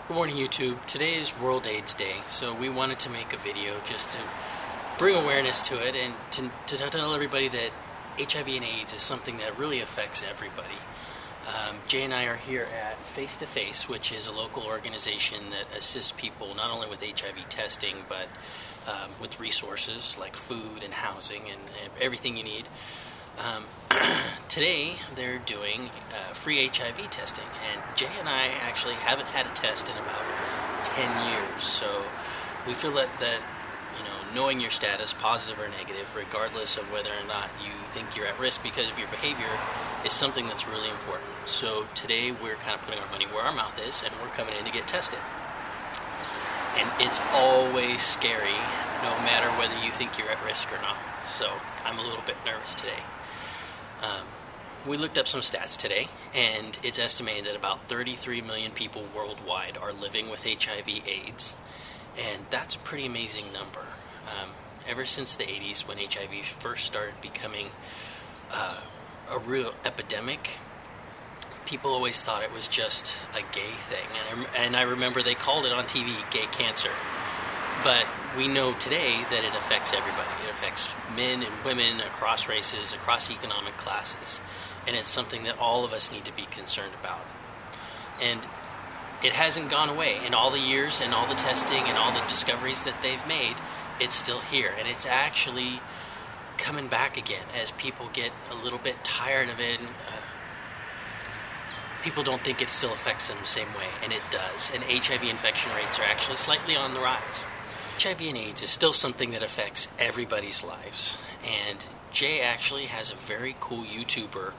Good morning, YouTube. Today is World AIDS Day, so we wanted to make a video just to bring awareness to it and to tell everybody that HIV and AIDS is something that really affects everybody. Jay and I are here at Face to Face, which is a local organization that assists people not only with HIV testing, but with resources like food and housing and everything you need. Today they're doing free HIV testing, and Jay and I actually haven't had a test in about 10 years, so we feel that knowing your status, positive or negative, regardless of whether or not you think you're at risk because of your behavior, is something that's really important. So today we're kind of putting our money where our mouth is, and we're coming in to get tested. And it's always scary, no matter whether you think you're at risk or not. So I'm a little bit nervous today. We looked up some stats today, and it's estimated that about 33 million people worldwide are living with HIV/AIDS, and that's a pretty amazing number. Ever since the 80s, when HIV first started becoming a real epidemic, people always thought it was just a gay thing, and I remember they called it on TV gay cancer. But we know today that it affects everybody. It affects men and women across races, across economic classes, and it's something that all of us need to be concerned about. And it hasn't gone away. In all the years and all the testing and all the discoveries that they've made, it's still here, and it's actually coming back again as people get a little bit tired of it. People don't think it still affects them the same way, and it does. And HIV infection rates are actually slightly on the rise. HIV and AIDS is still something that affects everybody's lives. And Jay actually has a very cool YouTuber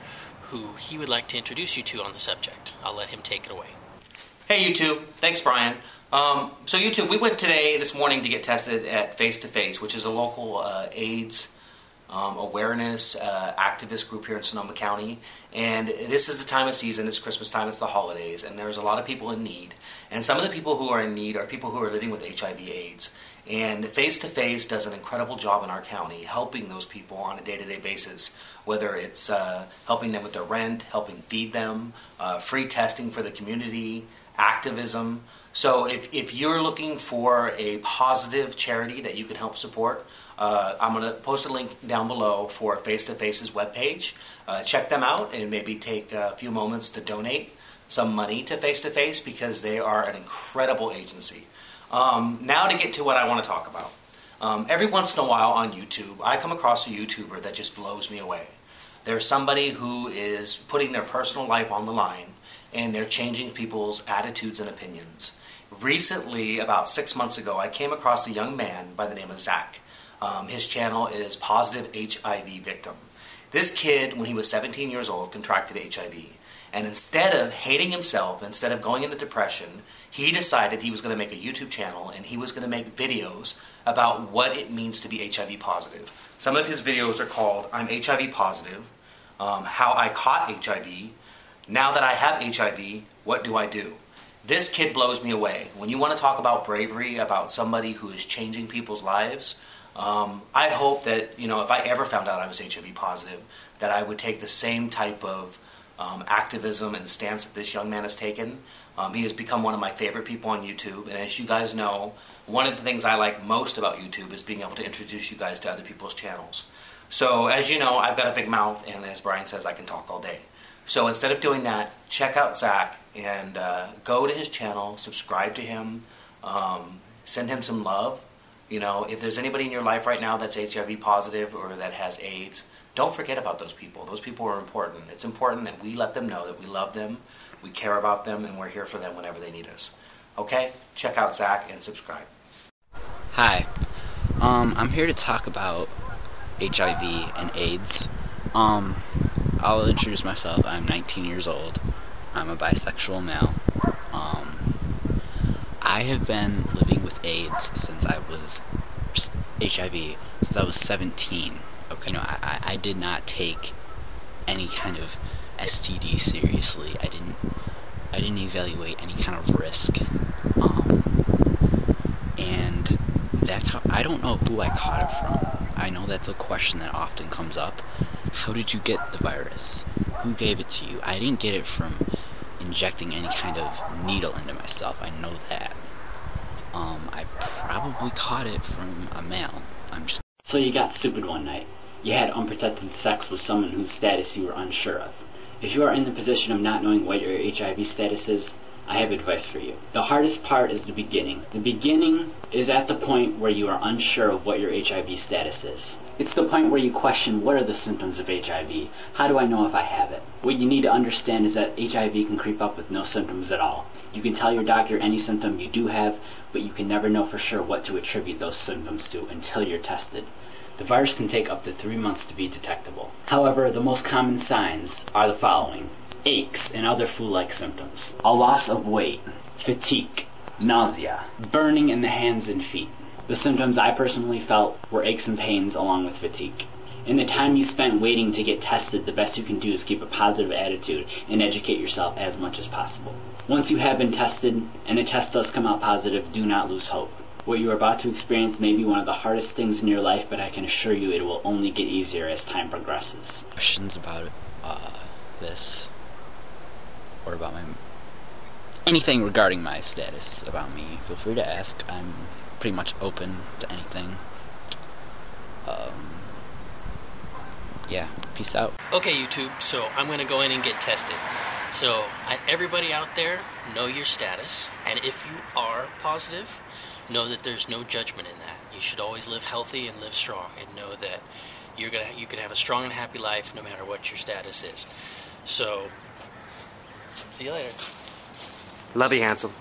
who he would like to introduce you to on the subject. I'll let him take it away. Hey YouTube, thanks Brian. So YouTube, we went this morning to get tested at Face to Face, which is a local AIDS awareness activist group here in Sonoma County. And this is the time of season, it's Christmas time, it's the holidays, and there's a lot of people in need. And some of the people who are in need are people who are living with HIV/AIDS. And Face to Face does an incredible job in our county helping those people on a day-to-day basis, whether it's helping them with their rent, helping feed them, free testing for the community, activism. So if you're looking for a positive charity that you can help support, I'm going to post a link down below for Face to Face's webpage. Check them out and maybe take a few moments to donate some money to Face to Face, because they are an incredible agency. Now to get to what I want to talk about. Every once in a while on YouTube, I come across a YouTuber that just blows me away. There's somebody who is putting their personal life on the line, and they're changing people's attitudes and opinions. Recently, about 6 months ago, I came across a young man by the name of Zach. His channel is Positive HIV Victim. This kid, when he was 17 years old, contracted HIV. And instead of hating himself, instead of going into depression, he decided he was going to make a YouTube channel, and he was going to make videos about what it means to be HIV positive. Some of his videos are called I'm HIV Positive, How I Caught HIV, Now That I Have HIV, What Do I Do? This kid blows me away. When you want to talk about bravery, about somebody who is changing people's lives, I hope that, if I ever found out I was HIV positive, that I would take the same type of activism and stance that this young man has taken. He has become one of my favorite people on YouTube, and as you guys know, one of the things I like most about YouTube is being able to introduce you guys to other people's channels. So as you know, I've got a big mouth, and as Brian says, I can talk all day. So instead of doing that, check out Zach and go to his channel, subscribe to him, send him some love. If there's anybody in your life right now that's HIV positive or that has AIDS, don't forget about those people. Those people are important. It's important that we let them know that we love them, we care about them, and we're here for them whenever they need us. Okay? Check out Zach and subscribe. Hi. I'm here to talk about HIV and AIDS. I'll introduce myself. I'm 19 years old. I'm a bisexual male. I have been living with AIDS since I was HIV since I was 17. Okay, I did not take any kind of STD seriously. I didn't evaluate any kind of risk. And that's how I don't know who I caught it from. I know that's a question that often comes up. How did you get the virus? Who gave it to you? I didn't get it from injecting any kind of needle into myself. I know that. I probably caught it from a male. So you got stupid one night. You had unprotected sex with someone whose status you were unsure of. If you are in the position of not knowing what your HIV status is, I have advice for you. The hardest part is the beginning. The beginning is at the point where you are unsure of what your HIV status is. It's the point where you question, what are the symptoms of HIV? How do I know if I have it? What you need to understand is that HIV can creep up with no symptoms at all. You can tell your doctor any symptom you do have, but you can never know for sure what to attribute those symptoms to until you're tested. The virus can take up to 3 months to be detectable. However, the most common signs are the following: aches and other flu-like symptoms, a loss of weight, fatigue, nausea, burning in the hands and feet. The symptoms I personally felt were aches and pains along with fatigue. In the time you spent waiting to get tested, the best you can do is keep a positive attitude and educate yourself as much as possible. Once you have been tested and the test does come out positive, do not lose hope. What you are about to experience may be one of the hardest things in your life, but I can assure you it will only get easier as time progresses. Questions about this, or about anything regarding my status about me, feel free to ask. I'm pretty much open to anything. Yeah, peace out. Okay, YouTube, so I'm going to go in and get tested. So, everybody out there, know your status, and if you are positive, know that there's no judgment in that. You should always live healthy and live strong, and know that you can have a strong and happy life no matter what your status is. So, see you later. Love you, handsome.